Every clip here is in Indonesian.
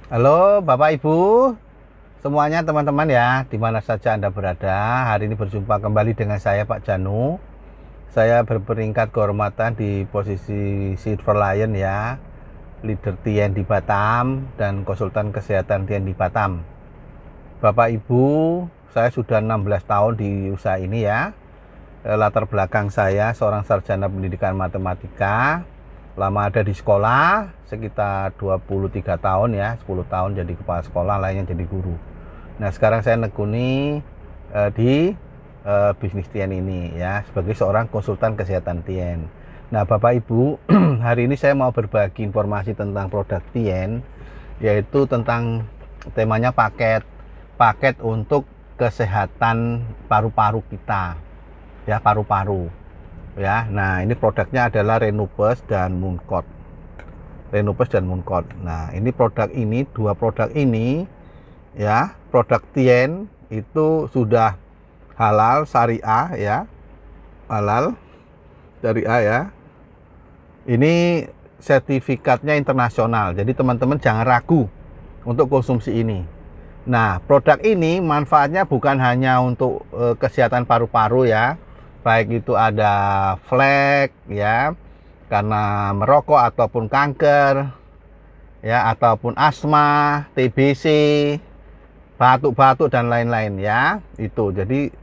Halo Bapak Ibu semuanya, teman-teman ya, di mana saja Anda berada. Hari ini berjumpa kembali dengan saya Pak Janu. Saya berperingkat kehormatan di posisi Silver Lion ya, leader TN di Batam dan konsultan kesehatan TN di Batam. Bapak Ibu, saya sudah 16 tahun di usaha ini ya. Latar belakang saya seorang sarjana pendidikan matematika. Lama ada di sekolah, sekitar 23 tahun ya, 10 tahun jadi kepala sekolah, lainnya jadi guru. Nah, sekarang saya nekuni di bisnis TN ini ya, sebagai seorang konsultan kesehatan TN. Nah, Bapak Ibu, hari ini saya mau berbagi informasi tentang produk TN, yaitu tentang temanya paket untuk kesehatan paru-paru kita ya, paru-paru ya. Nah, ini produknya adalah Renupes dan Mooncode. Nah, ini dua produk ini ya, produk Tien itu sudah halal syariah ya. Halal syariah ya. Ini sertifikatnya internasional. Jadi teman-teman jangan ragu untuk konsumsi ini. Nah, produk ini manfaatnya bukan hanya untuk kesehatan paru-paru ya. Baik itu ada flek ya, karena merokok ataupun kanker ya, ataupun asma, TBC, batuk-batuk dan lain-lain ya. Itu jadi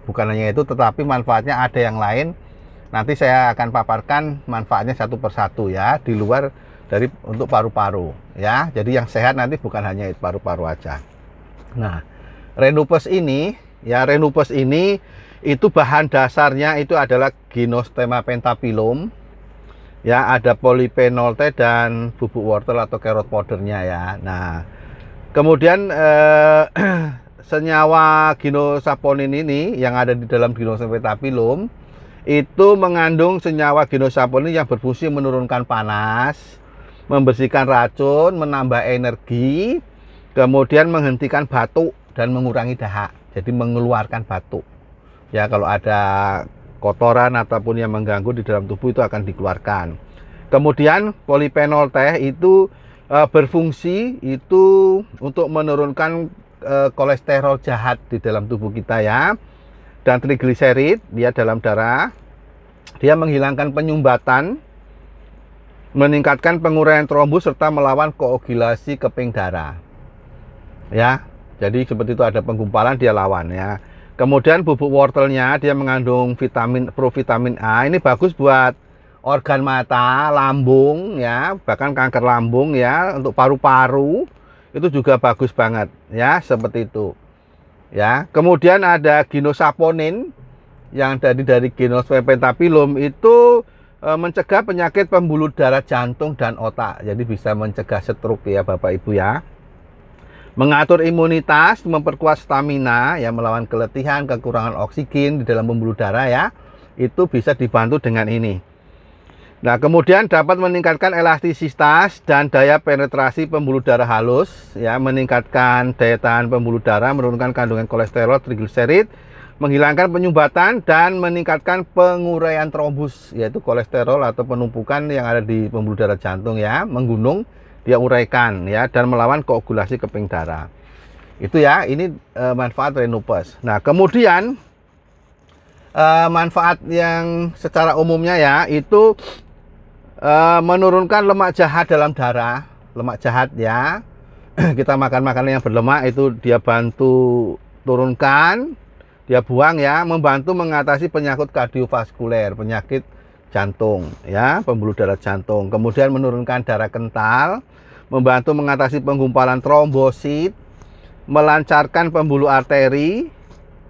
bukan hanya itu, tetapi manfaatnya ada yang lain. Nanti saya akan paparkan manfaatnya satu persatu ya, di luar dari untuk paru-paru ya. Jadi yang sehat nanti bukan hanya paru-paru aja. Nah, Renupes ini itu bahan dasarnya itu adalah Ginosterma pentaphyllum ya, ada polyphenol T dan bubuk wortel atau carrot powdernya ya. Nah, kemudian senyawa ginosaponin ini yang ada di dalam Ginosterma pentaphyllum itu mengandung senyawa ginosaponin yang berfungsi menurunkan panas, membersihkan racun, menambah energi, kemudian menghentikan batuk dan mengurangi dahak. Jadi mengeluarkan batuk ya, kalau ada kotoran ataupun yang mengganggu di dalam tubuh itu akan dikeluarkan. Kemudian polyphenol T itu berfungsi itu untuk menurunkan kolesterol jahat di dalam tubuh kita ya, dan trigliserid dia dalam darah. Dia menghilangkan penyumbatan, meningkatkan penguraian trombus serta melawan koagulasi keping darah ya. Jadi seperti itu, ada penggumpalan dia lawan ya. Kemudian bubuk wortelnya dia mengandung provitamin A. Ini bagus buat organ mata, lambung ya, bahkan kanker lambung ya. Untuk paru-paru itu juga bagus banget ya, seperti itu ya. Kemudian ada ginosaponin yang dari Ginosterma pentaphyllum itu mencegah penyakit pembuluh darah jantung dan otak. Jadi bisa mencegah stroke ya Bapak Ibu ya. Mengatur imunitas, memperkuat stamina ya, melawan keletihan, kekurangan oksigen di dalam pembuluh darah ya. Itu bisa dibantu dengan ini. Nah, kemudian dapat meningkatkan elastisitas dan daya penetrasi pembuluh darah halus ya, meningkatkan daya tahan pembuluh darah, menurunkan kandungan kolesterol, trigliserid, menghilangkan penyumbatan dan meningkatkan penguraian trombus, yaitu kolesterol atau penumpukan yang ada di pembuluh darah jantung ya, menggunung, dia uraikan ya, dan melawan koagulasi keping darah. Itu ya, ini manfaat Renupes. Nah, kemudian manfaat yang secara umumnya ya, itu menurunkan lemak jahat dalam darah. Lemak jahat ya, kita makan makanan yang berlemak itu dia bantu turunkan, dia buang ya, membantu mengatasi penyakit kardiovaskuler, penyakit jantung ya, pembuluh darah jantung. Kemudian menurunkan darah kental, membantu mengatasi penggumpalan trombosit, melancarkan pembuluh arteri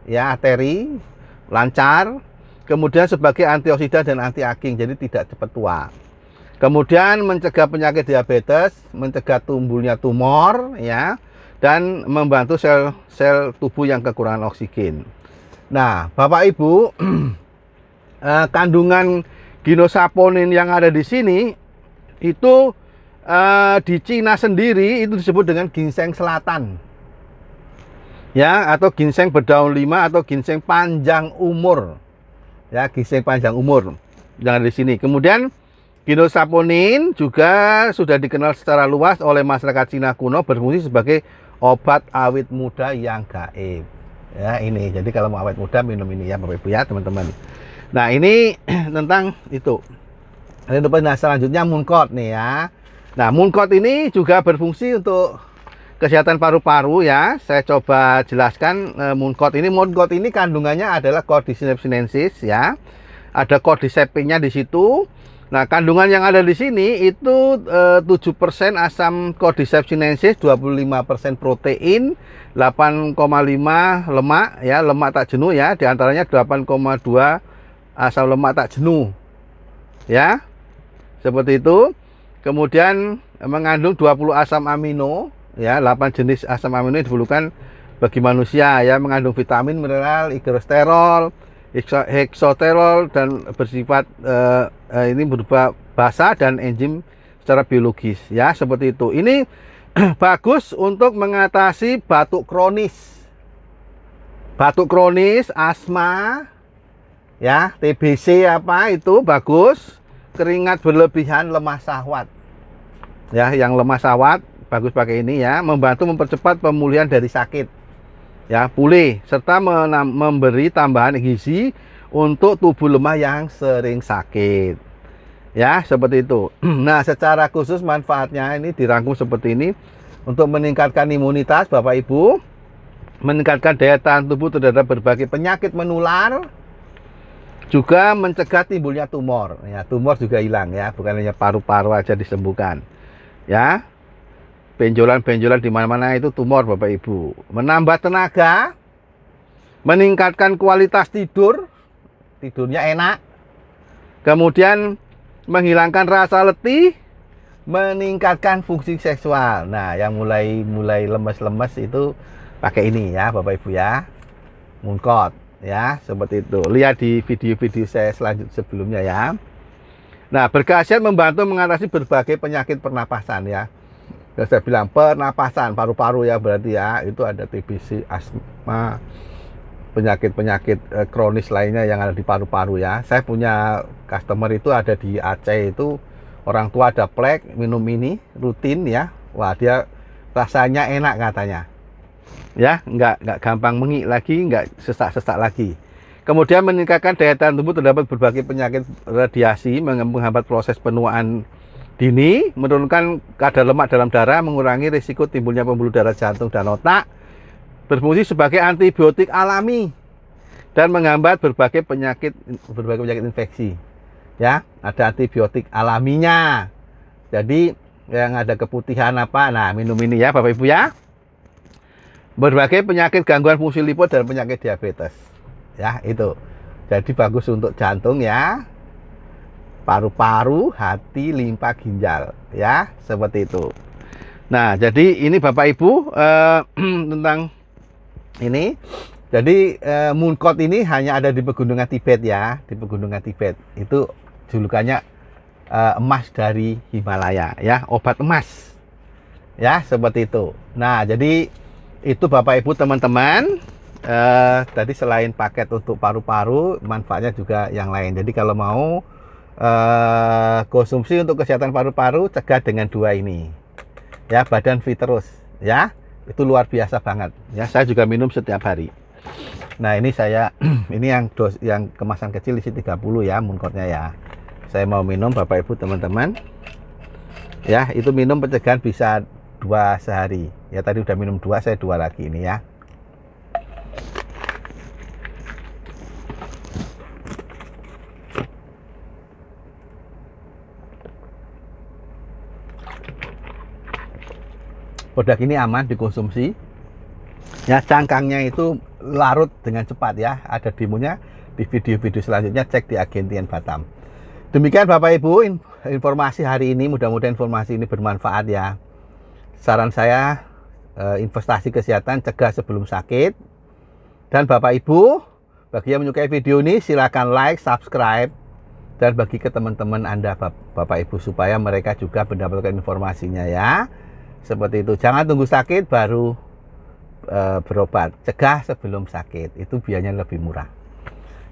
ya, arteri lancar. Kemudian sebagai antioksidan dan anti aging, jadi tidak cepat tua. Kemudian mencegah penyakit diabetes, mencegah tumbuhnya tumor ya, dan membantu sel-sel tubuh yang kekurangan oksigen. Nah, Bapak Ibu, kandungan ginosaponin yang ada di sini itu di Cina sendiri itu disebut dengan ginseng selatan ya, atau ginseng berdaun 5 atau ginseng panjang umur ya, ginseng panjang umur yang ada di sini. Kemudian Ginosaponin juga sudah dikenal secara luas oleh masyarakat Cina kuno, berfungsi sebagai obat awet muda yang gaib. Ya, ini. Jadi kalau mau awet muda minum ini ya Bapak Ibu ya, teman-teman. Nah, ini tentang itu. Nah, selanjutnya Mooncott nih ya. Nah, Mooncott ini juga berfungsi untuk kesehatan paru-paru ya. Saya coba jelaskan Mooncott ini kandungannya adalah Cordyceps sinensis ya. Ada Cordyceps-nya di situ. Nah, kandungan yang ada di sini itu 7% asam Cordyceps sinensis, 25% protein, 8,5 lemak ya, lemak tak jenuh ya, diantaranya 8,2 asam lemak tak jenuh. Ya. Seperti itu. Kemudian mengandung 20 asam amino ya, 8 jenis asam amino yang diperlukan bagi manusia ya, mengandung vitamin, mineral, kolesterol, heksoterol dan bersifat ini berupa basa dan enzim secara biologis ya, seperti itu. Ini bagus untuk mengatasi batuk kronis, asma ya, TBC apa itu bagus, keringat berlebihan, lemah syahwat ya, yang lemah syahwat bagus pakai ini ya, membantu mempercepat pemulihan dari sakit ya, pulih, serta memberi tambahan gizi untuk tubuh lemah yang sering sakit ya, seperti itu. Nah, secara khusus manfaatnya ini dirangkum seperti ini: untuk meningkatkan imunitas Bapak Ibu, meningkatkan daya tahan tubuh terhadap berbagai penyakit menular, juga mencegah timbulnya tumor ya, tumor juga hilang ya, bukan hanya paru-paru aja disembuhkan ya. Benjolan-benjolan di mana-mana itu tumor Bapak Ibu. Menambah tenaga, meningkatkan kualitas tidur, tidurnya enak. Kemudian menghilangkan rasa letih, meningkatkan fungsi seksual. Nah, yang mulai lemes-lemes itu pakai ini ya Bapak Ibu ya. Mooncott ya, seperti itu. Lihat di video-video saya sebelumnya ya. Nah, berkhasiat membantu mengatasi berbagai penyakit pernapasan ya. Saya bilang pernapasan, paru-paru ya, berarti ya, itu ada TBC, asma, penyakit-penyakit kronis lainnya yang ada di paru-paru ya. Saya punya customer itu ada di Aceh, itu orang tua ada plek, minum ini rutin ya. Wah, dia rasanya enak katanya ya, nggak gampang mengik lagi, nggak sesak-sesak lagi. Kemudian meningkatkan daya tahan tubuh terhadap berbagai penyakit radiasi, menghambat proses penuaan dini, menurunkan kadar lemak dalam darah, mengurangi risiko timbulnya pembuluh darah jantung dan otak, berfungsi sebagai antibiotik alami dan menghambat berbagai penyakit infeksi ya. Ada antibiotik alaminya, jadi yang ada keputihan apa, nah minum ini ya Bapak Ibu ya. Berbagai penyakit gangguan fungsi lipid dan penyakit diabetes ya, itu jadi bagus untuk jantung ya, paru-paru, hati, limpa, ginjal ya, seperti itu. Nah, jadi ini Bapak Ibu tentang ini. Jadi Mooncott ini hanya ada di pegunungan Tibet ya, di pegunungan Tibet. Itu julukannya emas dari Himalaya ya, obat emas ya, seperti itu. Nah, jadi itu Bapak Ibu teman-teman, tadi selain paket untuk paru-paru, manfaatnya juga yang lain. Jadi kalau mau konsumsi untuk kesehatan paru-paru, cegah dengan dua ini ya, badan fit terus ya, itu luar biasa banget ya. Saya juga minum setiap hari. Nah, ini saya ini yang kemasan kecil isi 30 ya, Mooncottnya ya. Saya mau minum Bapak Ibu teman-teman ya, itu minum pencegahan bisa 2 sehari ya. Tadi udah minum 2, saya 2 lagi ini ya. Produk ini aman dikonsumsi ya, cangkangnya itu larut dengan cepat ya. Ada demonya di video-video selanjutnya, cek di Agentien Batam. Demikian Bapak Ibu informasi hari ini, mudah-mudahan informasi ini bermanfaat ya. Saran saya, investasi kesehatan, cegah sebelum sakit. Dan Bapak Ibu, bagi yang menyukai video ini silakan like, subscribe, dan bagi ke teman-teman Anda Bapak Ibu supaya mereka juga mendapatkan informasinya ya. Seperti itu, jangan tunggu sakit baru berobat, cegah sebelum sakit, itu biayanya lebih murah.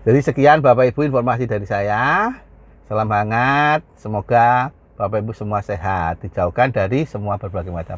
Jadi sekian Bapak Ibu informasi dari saya Salam hangat, semoga Bapak Ibu semua sehat, dijauhkan dari semua berbagai macam